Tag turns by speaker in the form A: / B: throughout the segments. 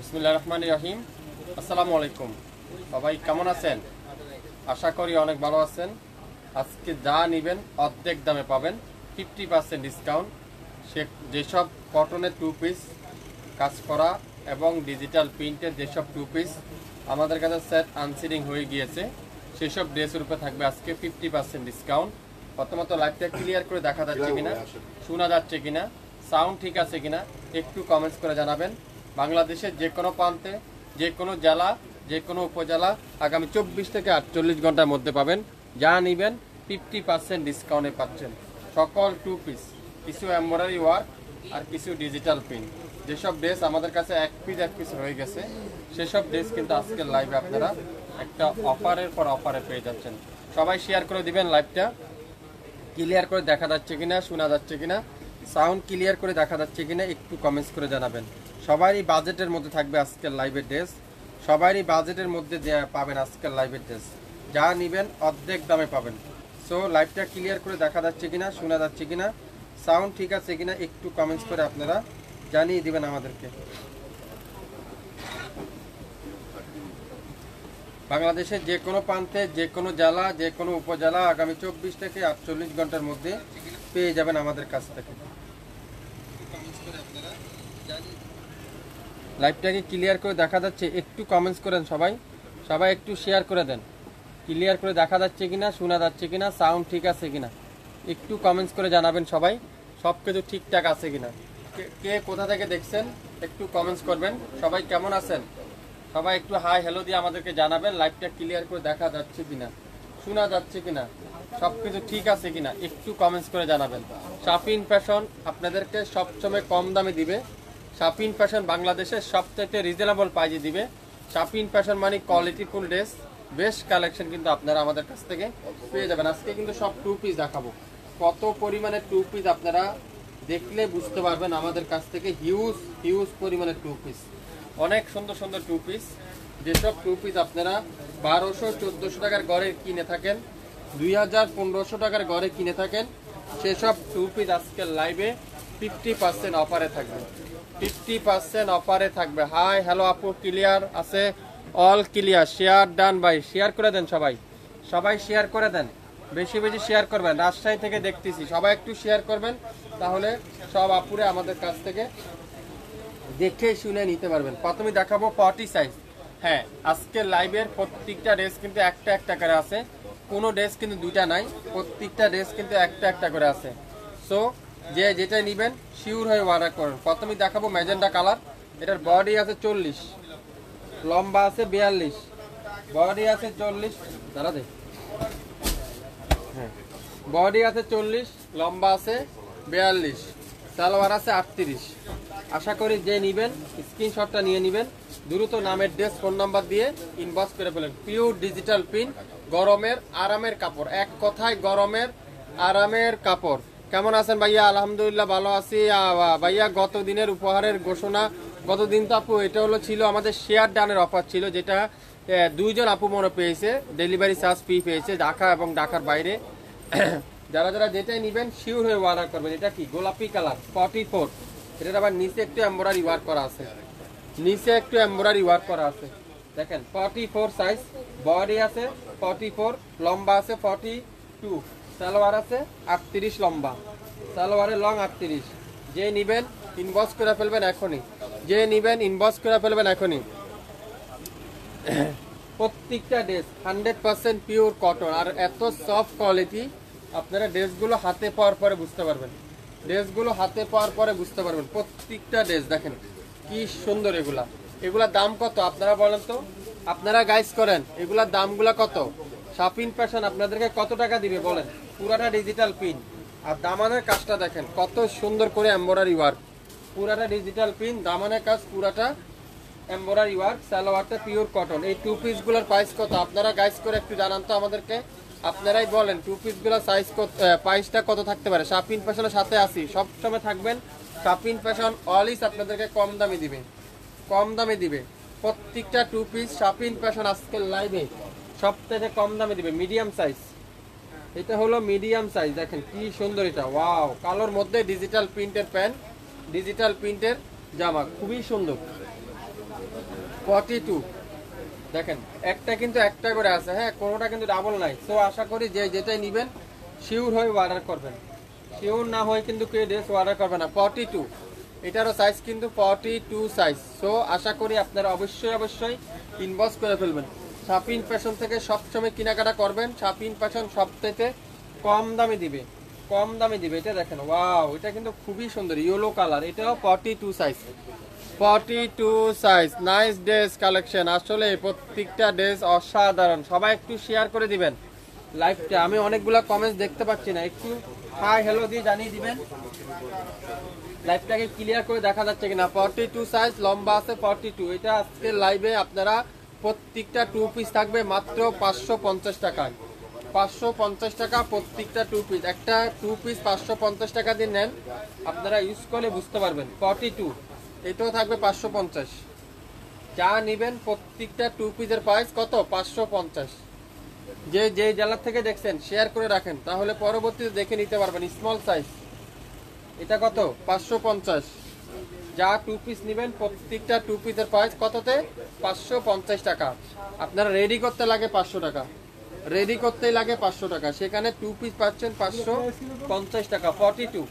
A: বিসমিল্লাহির রহমানির রহিম। আসসালামু আলাইকুম। সবাই কেমন আছেন? আশা করি অনেক ভালো আছেন। আজকে যা নেবেন অর্ধেক দামে পাবেন, 50% ডিসকাউন্ট। যেসব কটনের টু পিস কাজ করা এবং ডিজিটাল প্রিন্টের যেসব টু পিস আমাদের কাছে সেট আনসিলিং হয়ে গিয়েছে, সেসব ড্রেসের উপরে থাকবে আজকে 50% ডিসকাউন্ট। প্রথমত লাইভটা ক্লিয়ার করে দেখা যাচ্ছে কিনা, শোনা যাচ্ছে কিনা, সাউন্ড ঠিক আছে কিনা একটু কমেন্টস করে জানাবেন। বাংলাদেশের যে কোনো প্রান্তে, যে কোনো জেলা, যে কোনো উপজেলা আগামী 24 থেকে 48 ঘন্টার মধ্যে পাবেন। যা নেবেন 50% ডিসকাউন্টে পাচ্ছেন। সকল টু পিস, কিছু এমব্রয়ডারি ওয়ার্ক আর কিছু ডিজিটাল প্রিন্ট। যেসব ড্রেস আমাদের কাছে এক পিস হয়ে গেছে, সেসব ড্রেস কিন্তু আজকের লাইভে আপনারা একটা অফারের পর অফারে পেয়ে যাচ্ছেন। সবাই শেয়ার করে দিবেন। লাইভটা ক্লিয়ার করে দেখা যাচ্ছে কিনা, শোনা যাচ্ছে কিনা, সাউন্ড ক্লিয়ার করে দেখা যাচ্ছে কিনা একটু কমেন্টস করে জানাবেন। সবারই বাজেটের মধ্যে থাকবে আজকের লাইভের ড্রেস, সবারই বাজেটের মধ্যে পাবেন আজকের লাইভের ড্রেস। যা নেবেন অর্ধেক দামে পাবেন। সো লাইভটা ক্লিয়ার করে দেখা যাচ্ছে কিনা, শোনা যাচ্ছে কিনা, সাউন্ড ঠিক আছে কিনা একটু কমেন্টস করে আপনারা জানিয়ে দিবেন আমাদেরকে। বাংলাদেশের যে কোনো প্রান্তে, যে কোনো জেলা, যে কোনো উপজেলা আগামী 24 থেকে 48 ঘন্টার মধ্যে পেয়ে যাবেন আমাদের কাছ থেকে। লাইভটাকে ক্লিয়ার করে দেখা যাচ্ছে একটু কমেন্টস করেন সবাই, সবাই একটু শেয়ার করে দেন। ক্লিয়ার করে দেখা যাচ্ছে কিনা, শোনা যাচ্ছে কিনা, সাউন্ড ঠিক আছে কিনা একটু কমেন্টস করে জানাবেন সবাই। সব কিছু ঠিকঠাক আছে কিনা, কে কোথা থেকে দেখছেন একটু কমেন্টস করবেন। সবাই কেমন আছেন? সবাই একটু হাই হ্যালো দিয়ে আমাদেরকে জানাবেন। লাইভটা ক্লিয়ার করে দেখা যাচ্ছে কিনা, শোনা যাচ্ছে কিনা, সব কিছু ঠিক আছে কিনা একটু কমেন্টস করে জানাবেন। শাপিন ফ্যাশন আপনাদেরকে সবসময় কম দামে দিবে। শাপিন ফ্যাশন বাংলাদেশের সবথেকে রিজনেবল প্রাইজে দিবে। শাপিন ফ্যাশন মানে কোয়ালিটিফুল ড্রেস, বেস্ট কালেকশন কিন্তু আপনারা আমাদের কাছ থেকে পেয়ে যাবেন। আজকে কিন্তু সব টু পিস দেখাবো। কত পরিমাণে টু পিস আপনারা দেখলে বুঝতে পারবেন আমাদের কাছ থেকে। হিউজ পরিমাণে টু পিস, অনেক সুন্দর সুন্দর টু পিস। যেসব টু পিস আপনারা 1200-1400 টাকার গড়ে কিনে থাকেন, 2000-1500 টাকার গড়ে কিনে থাকেন, সেসব টু পিস আজকের লাইভে 50% অফারে থাকবে। 50% অফারে থাকবে। হাই হ্যালো আপু, ক্লিয়ার আছে? All clear. শেয়ার ডান ভাই, শেয়ার করে দেন সবাই, সবাই শেয়ার করে দেন, বেশি বেশি শেয়ার করবেন। রাজশাহী থেকে দেখতেছি, সবাই একটু শেয়ার করবেন, তাহলে সব আপুরে আমাদের কাছ থেকে দেখে শুনে নিতে পারবেন। প্রথমে দেখাবো 40 সাইজ। হ্যাঁ, আজকে লাইভের প্রত্যেকটা ড্রেস কিন্তু একটা করে আছে, কোনো ড্রেস কিন্তু দুইটা নাই, প্রত্যেকটা ড্রেস কিন্তু একটা করে আছে। সো যে যেটা নেবেন শিওর হয়ে অর্ডার করুন। প্রথমে দেখাবো ম্যাজেন্ডা কালার। এটার বডি আছে 40, লম্বা আছে 42, বডি আছে 40, দাঁড়া দে, হ্যাঁ বডি আছে 40, লম্বা আছে 42, সালোয়ার আছে 38। আশা করি যে নেবেন স্ক্রিনশটটা নিয়ে নেবেন, দ্রুত নামের ড্রেস ফোন নাম্বার দিয়ে ইনবক্স করে ফেলেন। পিওর ডিজিটাল প্রিন্ট, গরমের আরামের কাপড়, এক কথায় গরমের আরামের কাপড়। কেমন আছেন ভাইয়া? আলহামদুলিল্লাহ ভালো আছি ভাইয়া। গত দিনের উপহারের ঘোষণা, গতদিন তো আপু এটা ছিল আমাদের শেয়ার ডানের অফার ছিল, যেটা 2 জন আপু মনে পেয়েছে, ডেলিভারি চার্জ ফ্রি পেয়েছে ঢাকা এবং ঢাকার বাইরে। যারা যারা যেটাই নেবেন শিওর হয়ে অর্ডার করবেন। এটা কি গোলাপি কালার 44, এটার আবার নিচে একটু এমব্রয়ডারি ওয়ার্ক করা আছে, নিচে একটু এমব্রয়ডারি ওয়ার্ক করা আছে। দেখেন 44 সাইজ, বডি আছে 44, লম্বা আছে 42, সালোয়ার আছে 38, লম্বা সালোয়ারের লং 38। যে নেবেন ইনবক্স করে ফেলবেন এখনই, যে নেবেন ইনবক্স করে ফেলবেন এখনই। প্রত্যেকটা ড্রেস 100% পিওর কটন, আর এত সফট কোয়ালিটি আপনারা ড্রেসগুলো হাতে পাওয়ার পরে বুঝতে পারবেন। ড্রেসগুলো হাতে পাওয়ার পরে বুঝতে পারবেন। প্রত্যেকটা ড্রেস দেখেন কি সুন্দর। এগুলা দাম কত আপনারা বলেন তো, আপনারা গাইস করেন, এগুলার দামগুলা কত? শাপিন ফ্যাশন আপনাদেরকে কত টাকা দিবে বলেন? পুরাটা ডিজিটাল প্রিন্ট, আর দামানের কাজটা দেখেন কত সুন্দর করে এমব্রয়ডারি ওয়ার্ক, পুরাটা ডিজিটাল প্রিন্ট, দামানের কাজ পুরাটা এমব্রয়ডারি ওয়ার্ক, সালোয়ারটা পিওর কটন। এই টু পিসগুলোর প্রাইস কত আপনারা গাইস করে একটু জানান তো আমাদেরকে। আপনারাই বলেন টু পিসগুলোর সাইজ কত, প্রাইসটা কত থাকতে পারে? শাপিন ফ্যাশনের সাথে আসি, সবসময় থাকবেন। শাপিন ফ্যাশন অলওয়েজ আপনাদেরকে কম দামে দিবে, কম দামে দিবে। প্রত্যেকটা টু পিস শাপিন ফ্যাশন আজকের লাইভে সবথেকে কম দামে দিবে। মিডিয়াম সাইজ, এটা হলো মিডিয়াম সাইজ। দেখেন কি সুন্দর এটা, ওয়াও। কালোর মধ্যে ডিজিটাল প্রিন্টের প্যান্ট, ডিজিটাল প্রিন্টের জামা, খুবই সুন্দর। 42 দেখেন, একটা কিন্তু একটা করে আছে, হ্যাঁ, কোনোটা কিন্তু ডাবল নাই। সো আশা করি যে যেটাই নেবেন শিওর হয়ে অর্ডার করবেন, শিওর না হয় কিন্তু কেউ ড্রেস অর্ডার করবে না। 42 এটারও সাইজ কিন্তু 42 সাইজ। সো আশা করি আপনারা অবশ্যই ইনবক্স করে ফেলবেন। শাপিন ফ্যাশন থেকে সবসময় কেনাকাটা করবেন, শাপিন ফ্যাশন সবথেকে কম দামে দিবে, কম দামে দিবে। এটা দেখেন, ওয়াও, এটা কিন্তু খুবই সুন্দর, ইয়েলো কালার, এটাও 42 size, 42 size. Nice dress collection, আসলে প্রত্যেকটা ড্রেস অসাধারণ। সবাই একটু শেয়ার করে দিবেন লাইভটা, আমি অনেকগুলা কমেন্টস দেখতে পাচ্ছি না, একটু হাই হ্যালো দিয়ে জানিয়ে দিবেন লাইভটাকে ক্লিয়ার করে দেখা যাচ্ছে কিনা। 42 সাইজ, লম্বা আছে 42। এটা আজকে লাইভে আপনারা প্রত্যেকটা 2 পিস থাকবে মাত্র 550 টাকায়, 550 টাকা প্রত্যেকটা 2 পিস। একটা 2 পিস 550 টাকা দিয়ে নেন, আপনারা ইউজ করলে বুঝতে পারবেন। 42 এটাও থাকবে 550। যা নেবেন প্রত্যেকটা 2 পিসের প্রাইস কত? 550। যে যে জেলা থেকে দেখছেন শেয়ার করে রাখেন, তাহলে পরবর্তীতে দেখে নিতে পারবেন। স্মল সাইজ, এটা কত? 550। যা 2 পিস নেবেন প্রত্যেকটা 2 পিসের প্রাইস কততে? 550 টাকা। আপনারা রেডি করতে লাগে 500 টাকা, রেডি করতেই লাগে 500 টাকা, সেখানে 2 পিস পাচ্ছেন 550 টাকা। 42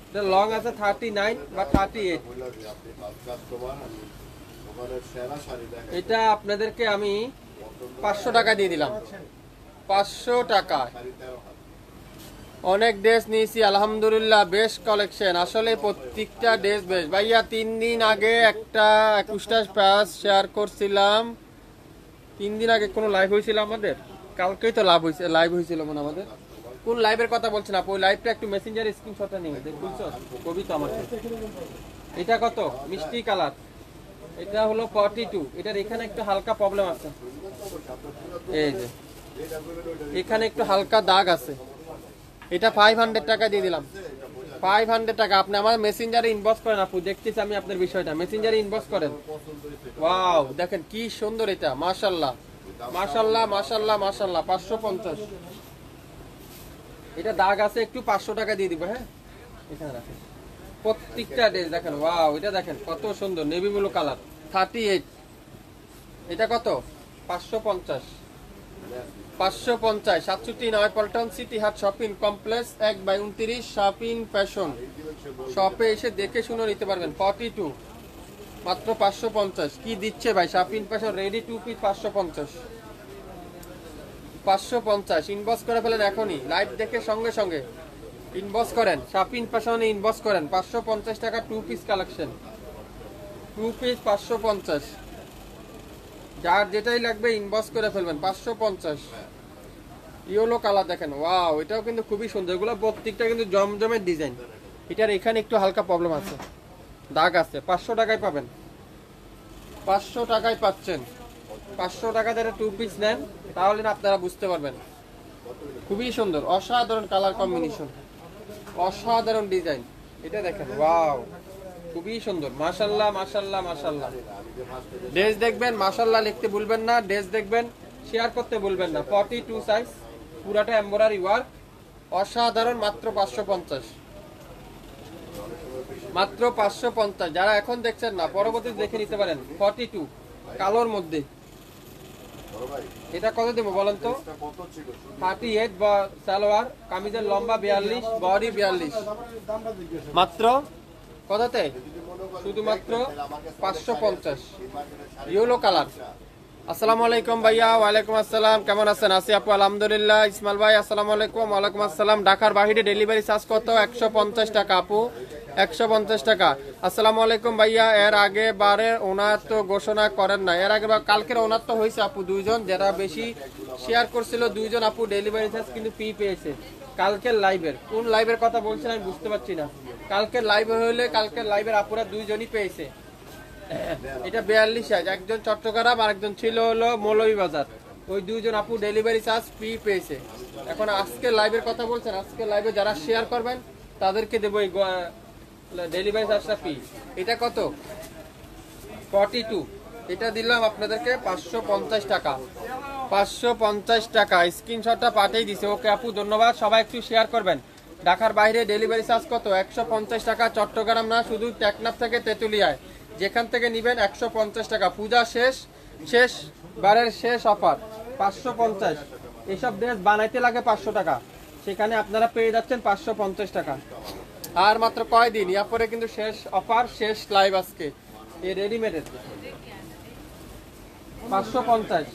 A: এটা লং আছে 39 বা 38। এটা আপনাদেরকে আমি 500 টাকা দিয়ে দিলাম, 500 টাকা। অনেক ড্রেস নিয়েছি আলহামদুলিল্লাহ, বেশ কালেকশন, আসলে প্রত্যেকটা ড্রেস বেশ। ভাইয়া 3 দিন আগে একটা 21টা প্যাস শেয়ার করছিলাম, 3 দিন আগে কোনো লাইভ হয়েছিল আমাদের? কালকেই তো লাইভ হয়েছিল মনে আমাদের। কোন লাইভের কথা বলছেন আপু? ওই লাইভটা একটু মেসেঞ্জারে স্ক্রিনশটটা নিয়ে বুঝছো, কবি তো আমার। এটা কত? মিষ্টি কালার, এটা হলো 42। এটার এখানে একটু হালকা প্রবলেম আছে, এই যে এখানে একটু হালকা দাগ আছে। এটা 500 টাকা দিয়ে দিলাম, 500 টাকা। আপনি আমার মেসেঞ্জারে ইনবক্স করেন আপু, দেখতেছি আমি আপনার বিষয়টা, মেসেঞ্জারে ইনবক্স করেন। ওয়াও, দেখেন কি সুন্দর এটা, মাশাআল্লাহ মাশাআল্লাহ মাশাআল্লাহ মাশাআল্লাহ। 550। এটা দাগ আছে একটু, 500 টাকা দিয়ে দিব। হ্যাঁ, এখানে রাখেন প্রত্যেকটা ড্রেস দেখেন। ওয়াও, এটা দেখেন কত সুন্দর, নেভি ব্লু কালার, 38। এটা কত? 550, 550। 67 পল্টন সিটি হাট শপিং কমপ্লেক্স 1/29 শাপিন ফ্যাশন। শপে এসে দেখে শুনে নিতে পারবেন। 42 মাত্র 550। কি দিচ্ছে ভাই শাপিন ফ্যাশন, রেডি 2 পিস 550, 550। ইনবক্স করে ফেলেন এখনই, লাইভ দেখে সঙ্গে সঙ্গে ইনবক্স করেন, শাপিন ফ্যাশনে ইনবক্স করেন। 550 টাকা 2 পিস কালেকশন, 2 পিস 550। যার যেটাই লাগবে ইনবক্স করে ফেলবেন। 550। ইয়েলো কালার দেখেন, ওয়াও, এটাও কিন্তু খুবই সুন্দর। এগুলো প্রত্যেকটা কিন্তু জমজমের ডিজাইন। এটার এখানে একটু হালকা প্রবলেম আছে, দাগ আছে। 500 টাকায় পাবেন, 500 টাকায় পাচ্ছেন। 500 টাকা যারা 2 পিস নেন তাহলে না আপনারা বুঝতে পারবেন। খুবই সুন্দর, অসাধারণ কালার কম্বিনেশন, অসাধারণ ডিজাইন। এটা দেখেন, ওয়াও, খুবই সুন্দর, মাশাআল্লাহ মাশাআল্লাহ মাশাআল্লাহ। ড্রেস দেখবেন মাশাআল্লাহ লিখতে ভুলবেন না, ড্রেস দেখবেন শেয়ার করতে ভুলবেন না। 42 সাইজ, পুরাটা এমব্রয়ডারি ওয়ার্ক, অসাধারণ। মাত্র 550, মাত্র 550। যারা এখন দেখছেন না পরবর্তীতে দেখে নিতে পারেন। 42 কালোর মধ্যে, এটা কত দেবো বলেন তো? 38 বা সালোয়ার, কামিজের লম্বা 42, বডি 42। মাত্র কততে? শুধুমাত্র 550। Yellow colour. আসসালামু আলাইকুম ভাইয়া। ওয়ালাইকুম আসসালাম, কেমন আছেন? আছি আপু আলহামদুলিল্লাহ। ইসমাইল ভাই আসসালামু আলাইকুম। ওয়ালাইকুম আসসালাম। ঢাকার বাইরে ডেলিভারি চার্জ কত? 150 টাকা আপু, 150 টাকা। আসসালামু আলাইকুম ভাইয়া। এর আগে বারে ওনার তো ঘোষণা করেন না, এর আগে কালকের ওনার তো হয়েছে আপু 2 জন, যারা বেশি শেয়ার করছিল 2 জন আপু ডেলিভারি চার্জ কিন্তু ফ্রি পেয়েছে। কালকের লাইভের, কোন লাইভের কথা বলছেন আমি বুঝতে পারছি না। কালকের লাইভ হইলে কালকের লাইভের আপুরা 2 জনই পেয়েছে। এটা 42 সাইজ, একজন চট্টগ্রাম আর একজন ছিল হলো মৌলভীবাজার। ওই 2 জন আপু ডেলিভারি চার্জ ফ্রি পেয়েছে। এখন আজকে লাইভের কথা বলছেন, আজকে লাইভে যারা শেয়ার করবেন তাদেরকে দেবো এই ডেলিভারি চার্জটা ফ্রি। এটা কত? 42। এটা দিলাম আপনাদেরকে 550 টাকা, 550 টাকা। স্ক্রিনশটটা পাঠিয়ে দিছে। ওকে আপু, ধন্যবাদ। সবাই একটু শেয়ার করবেন। ঢাকার বাইরে ডেলিভারি চার্জ কত? 150 টাকা। চট্টগ্রাম না, শুধু টেকনাফ থেকে তেঁতুলিয়ায় যেখান থেকে নেবেন 150 টাকা। পূজা শেষ, শেষ বারের শেষ অফার 550। এসব ড্রেস বানাইতে লাগে 500 টাকা, সেখানে আপনারা পেয়ে যাচ্ছেন 550 টাকা। আর মাত্র কয়দিন, এরপরে কিন্তু শেষ অফার, শেষ লাইভ আজকে এই রেডিমেডের 550।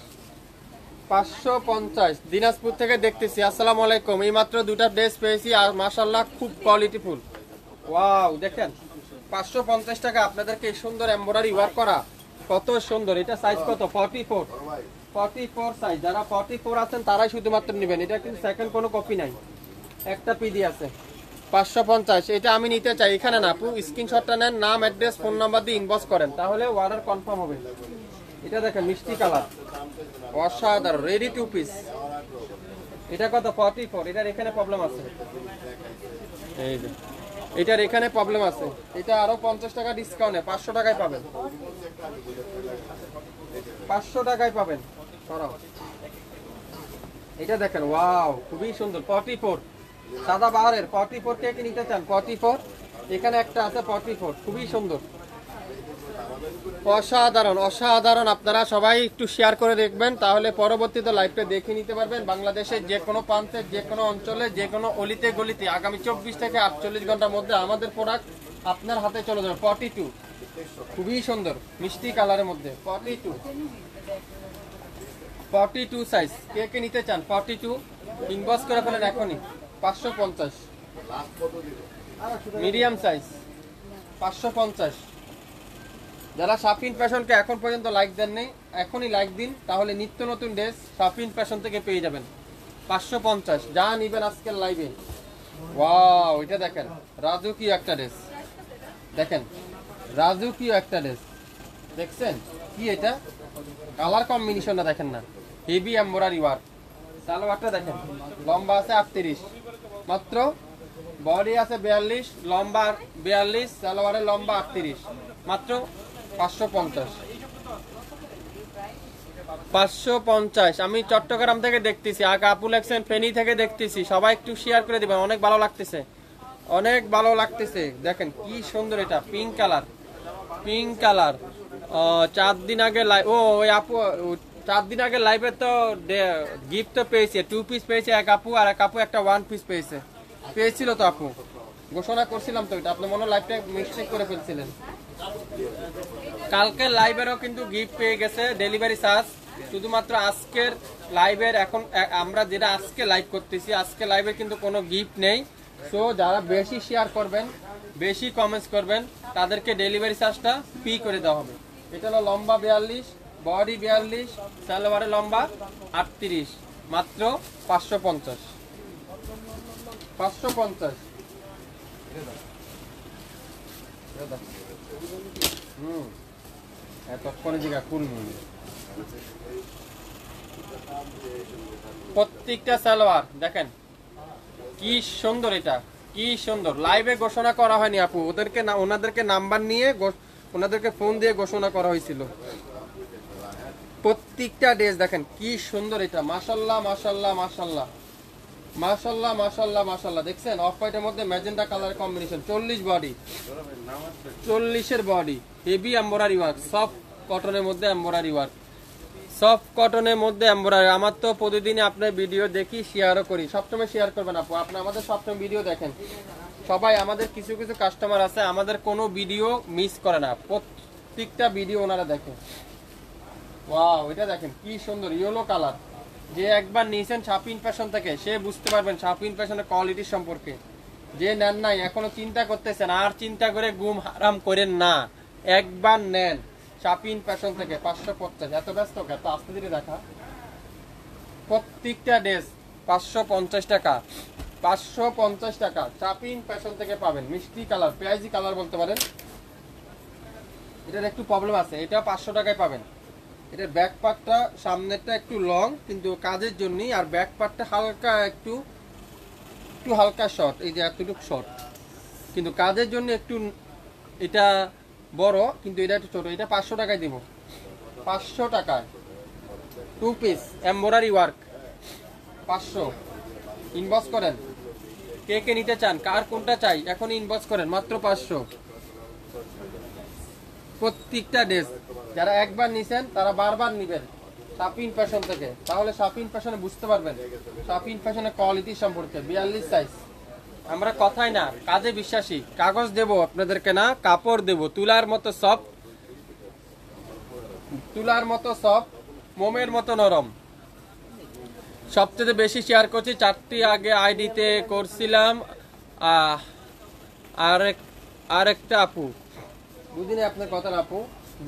A: 550 দিনাজপুর থেকে দেখতেছি। আসসালামু আলাইকুম। এই মাত্র দুটা ড্রেস পেয়েছি আর মাশাআল্লাহ খুব কোয়ালিটিফুল। ওয়াও দেখেন 550 টাকা আপনাদেরকে এই সুন্দর এমব্রয়ডারি ওয়ার্ক করা, কত সুন্দর। এটা সাইজ কত? 44 সাইজ। যারা 44 আছেন তারাই শুধুমাত্র নেবেন, এটা কিন্তু সেকেন্ড কোনো কপি নাই, একটা পিডি আছে। 550 এটা আমি নিতে চাই। এখানে না আপু, স্ক্রিনশটটা নেন, নাম অ্যাড্রেস ফোন নাম্বার দিয়ে ইনবক্স করেন, তাহলে অর্ডার কনফার্ম হবে। এটা দেখেন মিষ্টি কালার, অসাধারণ, রেডি টু পিস। এটা কত? 44। এটার এখানে প্রবলেম আছে, এই যে এটার এখানে প্রবলেম আছে। এটা আরো 50 টাকা ডিসকাউন্টে 500 টাকায় পাবেন, 500 টাকায় পাবেন। সরাও। এটা দেখেন ওয়াও খুবই সুন্দর, 44 সাদা বাহারের 44 কে কি নিতে চান? 44 এখানে একটা আছে 44, খুবই সুন্দর, অসাধারণ অসাধারণ। আপনারা সবাই একটু শেয়ার করে দেখবেন, তাহলে পরবর্তীতে লাইভটা দেখে নিতে পারবেন। বাংলাদেশের যে কোনো প্রান্তে, যে কোনো অঞ্চলে, যে কোনো অলিতে গলিতে আগামী 24 থেকে 48 ঘন্টার মধ্যে আমাদের প্রোডাক্ট আপনার হাতে চলে যাবে। 42 খুবই সুন্দর মিষ্টি কালারের মধ্যে, 42 সাইজ। কে কে নিতে চান? 42 ইনবক্স করে ফেলেন এখনই। 550 মিডিয়াম সাইজ, 550। যারা শাফিন ফ্যাশনকে এখন পর্যন্ত লাইক দেননি, এখনই লাইক দিন, তাহলে নিত্য নতুন ড্রেস শাফিন ফ্যাশন থেকে পেয়ে যাবেন। 550 যা নিবেন আজকের লাইভে। ওয়াও এটা দেখেন রাজকীয় একটা ড্রেস, দেখেন রাজকীয় একটা ড্রেস, দেখছেন কি এটা কালার কম্বিনেশনটা দেখেন না, হেভি এমব্রয়ডারি ওয়ার্ক। সালোয়ারটা দেখেন, লম্বা আছে 38, মাত্র বডি আছে 42, লম্বা 42, সালোয়ারের লম্বা 38, মাত্র 550। আমি চট্টগ্রাম থেকে দেখতেছি, আর কাপু লেখছেন ফেনী থেকে দেখতেছি। সবাই একটু শেয়ার করে দিবেন, অনেক ভালো লাগতেছে, অনেক ভালো লাগতেছে। দেখেন কি সুন্দর, এটা পিঙ্ক কালার, পিঙ্ক কালার। 4 দিন আগে লাইভ, ওই আপু 4 দিন আগে লাইভে তো গিফট তো পেয়েছে, 2 পিস পেয়েছে এক আপু, আর এক আপু একটা 1 পিস পেয়েছিল তো আপু, ঘোষণা করছিলাম তো এটা, আপনি মনে হয় লাইভটা মিস্টেক করে ফেলছিলেন। কালকে লাইভেরও কিন্তু গিফট পেয়ে গেছে, ডেলিভারি চার্জ। শুধুমাত্র আজকের লাইভের, এখন আমরা যেটা আজকে লাইভ করতেছি, আজকে লাইভের কিন্তু কোনো গিফট নেই। সো যারা বেশি শেয়ার করবেন, বেশি কমেন্টস করবেন, তাদেরকে ডেলিভারি চার্জটা ফ্রি করে দেওয়া হবে। এটা হলো লম্বা 42, বডি 42, সালোয়ারের লম্বা 38, মাত্র 550। 550 প্রত্যেকটা সালোয়ার দেখেন কি সুন্দর, এটা কি সুন্দর। লাইভে ঘোষণা করা হয়নি আপু, ওদেরকে ওনাদেরকে নাম্বার নিয়ে ওনাদেরকে ফোন দিয়ে ঘোষণা করা হয়েছিল। প্রত্যেকটা ড্রেস দেখেন কি সুন্দর, এটা মাশাল্লাহ মাশাল্লাহ মাশাল্লাহ মাশাল্লাহ মাশাল্লাহ মাশাল্লাহ। দেখছেন অফ হোয়াইটের মধ্যে ম্যাজেন্টা কালার কম্বিনেশন, 40 বডি, 40-এর body, heavy embroidery work, soft কটনের মধ্যে এমব্রয়ডারি ওয়ার্ক, সফট কটনের মধ্যে এমব্রয়ডারি। আমার তো প্রতিদিনই আপনার ভিডিও দেখি, শেয়ারও করি, সবসময় শেয়ার করবেন আপু, আপনি আমাদের সবসময় ভিডিও দেখেন সবাই। আমাদের কিছু কিছু কাস্টমার আছে আমাদের কোনো ভিডিও মিস করে না, প্রত্যেকটা ভিডিও ওনারা দেখেন। ওয়াও এটা দেখেন কি সুন্দর ইয়েলো কালার। যে একবার নিয়েছেন শাফিন ফ্যাশন থেকে সে বুঝতে পারবেন শাফিন ফ্যাশনের কোয়ালিটি সম্পর্কে। যে নেন নাই এখনো চিন্তা করতেছেন, আর চিন্তা করে ঘুম হারাম করেন না, একবার নেন শাফিন ফ্যাশন থেকে। 550। এত ব্যস্ত এত আস্তে ধীরে দেখা। প্রত্যেকটা ড্রেস 550 টাকা, 550 টাকা শাফিন ফ্যাশন থেকে পাবেন। মিষ্টি কালার, পেঁয়াজি কালার বলতে পারেন। এটার একটু প্রবলেম আছে, এটা 500 টাকায় পাবেন। এটার ব্যাক পার্টটা সামনেরটা একটু লং কিন্তু কাজের জন্য, আর ব্যাক পার্টটা হালকা একটু হালকা শর্ট, এই যে এতটুকু শর্ট, কিন্তু কাজের জন্য একটু এটা বড়, কিন্তু এটা একটু ছোট। এটা 500 টাকায় দিব, 500 টাকায় 2 পিস এমব্রয়ডারি ওয়ার্ক, 500। ইনবক্স করেন কে কে নিতে চান, কার কোনটা চাই এখন ইনবক্স করেন, মাত্র 500। প্রত্যেকটা ড্রেস যারা একবার নিছেন তারা বারবার নিবেন শাপিন ফ্যাশন থেকে, তাহলে শাপিন ফ্যাশনে বুঝতে পারবেন শাপিন ফ্যাশনের কোয়ালিটি সম্পর্কে। 42 সাইজ। আমরা কথাই না কাজে বিশ্বাসী। কাগজ দেব আপনাদেরকে না, কাপড় দেব তুলার মতো সফট, তুলার মতো সফট, মোমের মতো নরম। সবচেয়ে বেশি শেয়ার করছি 4টি আগে আইডিতে করছিলাম। আরেকটা আপু, বুঝিনি আপনার কথা আপু,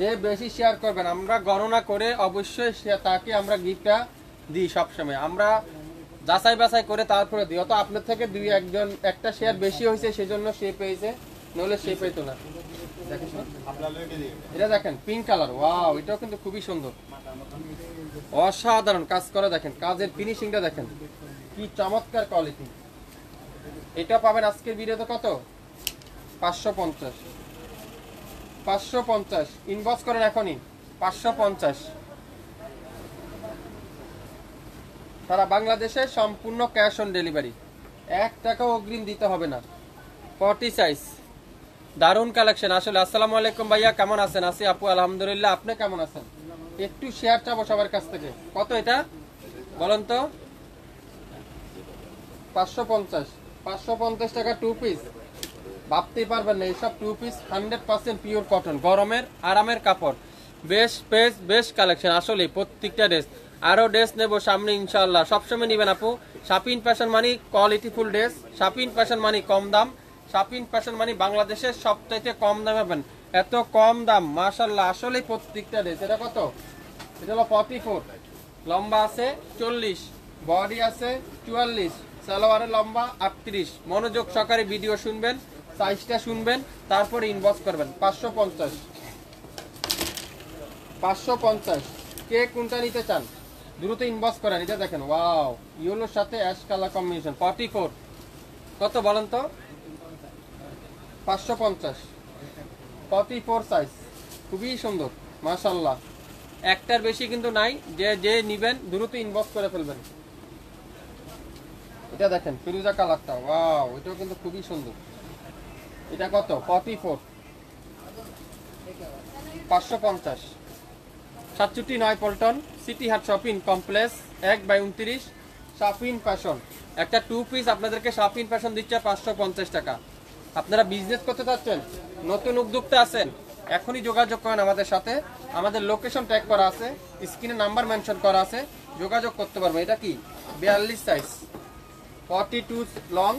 A: যে বেশি শেয়ার করবেন আমরা গণনা করে অবশ্যই তাকে আমরা গিফটটা দিই। সবসময় আমরা যাচাই বাছাই করে তারপরে দিই। অত আপনার থেকে দুই একজন একটা শেয়ার বেশি হয়েছে সেজন্য সে পেয়েছে, নইলে সে পেতো না। এটা দেখেন পিঙ্ক কালার, ওয়াও, এটাও কিন্তু খুবই সুন্দর, অসাধারণ কাজ করা। দেখেন কাজের ফিনিশিংটা দেখেন কি চমৎকার কোয়ালিটি। এটা পাবেন আজকের ভিডিওতে কত? 550। 550 ইনবক্স করেন এখনই। 550 সারা বাংলাদেশে সম্পূর্ণ ক্যাশ অন ডেলিভারি, 1 টাকাও অগ্রিম দিতে হবে না। 40 সাইজ, দারুন কালেকশন আসলে। আসসালামু আলাইকুম ভাইয়া, কেমন আছেন? আছি আপু আলহামদুলিল্লাহ, আপনি কেমন আছেন? একটু শেয়ার চাবো সবার কাছ থেকে। কত এটা বলেন তো? 550। 550 টাকা 2 পিস, ভাবতেই পারবেন না। এইসব 2 পিস 100% পিওর কটন, গরমের আরামের কাপড়। বেশ কালেকশন আসলে প্রত্যেকটা ড্রেস। আরো ড্রেস নেবো সামনে ইনশাআল্লাহ, সবসময় নিবেন আপু। শাপিন ফ্যাশন মানি কোয়ালিটিফুল ড্রেস, শাপিন ফ্যাশন মানি কম দাম, শাপিন ফ্যাশন মানি বাংলাদেশের সবচাইতে কম দামে পাবেন। এত কম দাম মাশাআল্লাহ, আসলে প্রত্যেকটা ড্রেস। এটা কত? এটা হলো 44, লম্বা আছে 40, বডি আছে 44, সালোয়ারের লম্বা 38। মনোযোগ সহকারে ভিডিও শুনবেন, সাইজটা শুনবেন, তারপরে ইনবক্স করবেন। 550। 550 কে কোনটা নিতে চান দ্রুত ইনবক্স করেন। এটা দেখেন, ওয়াও, ইয়েলোর সাথে অ্যাশ কালার কম্বিনেশন। 44 কত বলেন তো? 550। 44 সাইজ, খুবই সুন্দর মাশাআল্লাহ। একটার বেশি কিন্তু নাই, যে নিবেন দ্রুত ইনবক্স করে ফেলবেন। এটা দেখেন ফিরোজা কালারটা, ওয়াও, এটাও কিন্তু খুবই সুন্দর। এটা কত? 44। 550। 67 পল্টন সিটি হাট শপিং কমপ্লেক্স 1/29 শাপিন ফ্যাশন। একটা 2 পিস আপনাদেরকে শাপিন ফ্যাশন দিচ্ছে 550 টাকা। আপনারা বিজনেস করতে চাচ্ছেন, নতুন উদ্যোক্তা আছেন, এখনই যোগাযোগ করেন আমাদের সাথে। আমাদের লোকেশন ট্যাগ করা আছে, স্ক্রিনে নাম্বার মেনশন করা আছে, যোগাযোগ করতে পারবেন। এটা কি? 42 সাইজ, 42 লং,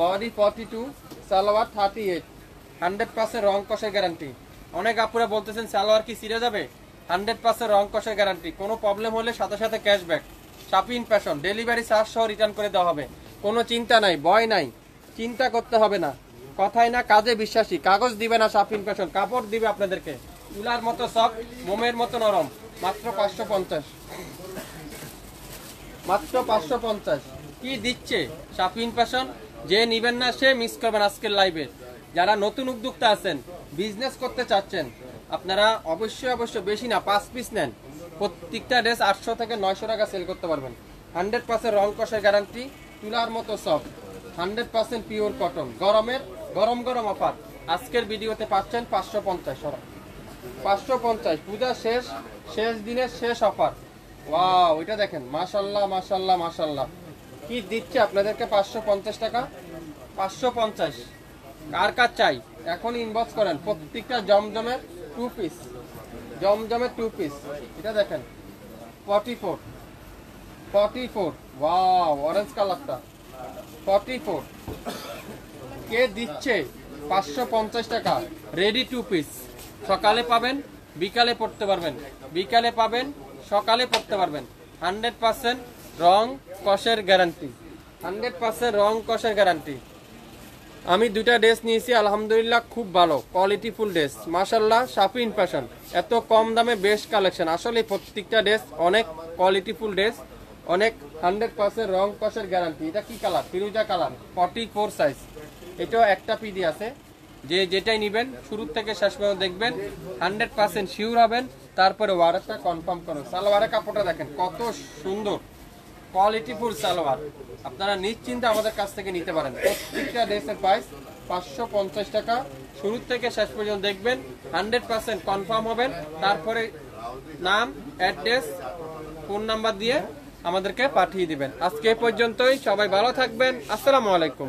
A: বডি 42, সালোয়ার 38। 100% রং কষের গ্যারান্টি। অনেক আপুরা বলতেছেন সালোয়ার কি ছিঁড়ে যাবে? 100% রং কষের গ্যারান্টি। কোনো প্রবলেম হলে সাথে সাথে ক্যাশব্যাক। শাপিন ফ্যাশন ডেলিভারি চার্জ সহ রিটার্ন করে দেওয়া হবে। কোনো চিন্তা নাই, ভয় নাই, চিন্তা করতে হবে না। কথাই না কাজে বিশ্বাসী। কাগজ দিবে না শাপিন ফ্যাশন, কাপড় দিবে আপনাদেরকে তুলার মতো সফট, মোমের মতো নরম। মাত্র 550। মাত্র 550 কি দিচ্ছে শাপিন ফ্যাশন। যে নিবেন না সে মিস করবেন আজকের লাইভে। যারা নতুন উদ্যোক্তা আছেন, বিজনেস করতে চাচ্ছেন, আপনারা অবশ্যই বেশি না 5 পিস নেন। প্রত্যেকটা ড্রেস 800 থেকে 900 টাকা সেল করতে পারবেন। 100% রং কষের গ্যারান্টি, তুলার মতো সফট, 100% পিওর কটন। গরম অফার আজকের ভিডিওতে পাচ্ছেন 550। 550 পূজা শেষ দিনের শেষ অফার। ওয়াও, এটা দেখেন মাশাআল্লাহ কি দিচ্ছে আপনাদেরকে 550 টাকা। 550 কার চাই এখন ইনবক্স করেন। প্রত্যেকটা জমজমের 2 পিস, জমজমের 2 পিস। এটা দেখেন 44। ওয়াও, অরেঞ্জ কালারটা 44 কে দিচ্ছে 550 টাকা। Ready 2 piece. সকালে পাবেন, বিকালে পড়তে পারবেন, বিকালে পাবেন, সকালে পড়তে পারবেন। 100% রং কষের গ্যারান্টি, 100% রং কষের গ্যারান্টি। আমি 2টা ড্রেস নিয়েছি আলহামদুলিল্লাহ, খুব ভালো কোয়ালিটিফুল ড্রেস মাশাআল্লাহ। শাপিন ফ্যাশন এত কম দামে বেস্ট কালেকশন। আসলে প্রত্যেকটা ড্রেস অনেক কোয়ালিটিফুল ড্রেস, অনেক 100% রং কষের গ্যারান্টি। এটা কি কালার? ফিরোজা কালার, 44 সাইজ। এটাও একটা পিডি আছে। যেটাই নেবেন শুরু থেকে শেষ পর্যন্ত দেখবেন, 100% শিওর হবেন, তারপরে ওয়ারেরটা কনফার্ম করুন। সালোয়ারের কাপড়টা দেখেন কত সুন্দর, কোয়ালিটিফুল সালোয়ার, আপনারা নিশ্চিন্তে আমাদের কাছ থেকে নিতে পারেন। প্রত্যেকটা ড্রেসের প্রাইস 550 টাকা। শুরু থেকে শেষ পর্যন্ত দেখবেন, 100% কনফার্ম হবেন, তারপরে নাম, অ্যাড্রেস, ফোন নাম্বার দিয়ে আমাদেরকে পাঠিয়ে দিবেন। আজকে এই পর্যন্তই, সবাই ভালো থাকবেন। আসসালামু আলাইকুম।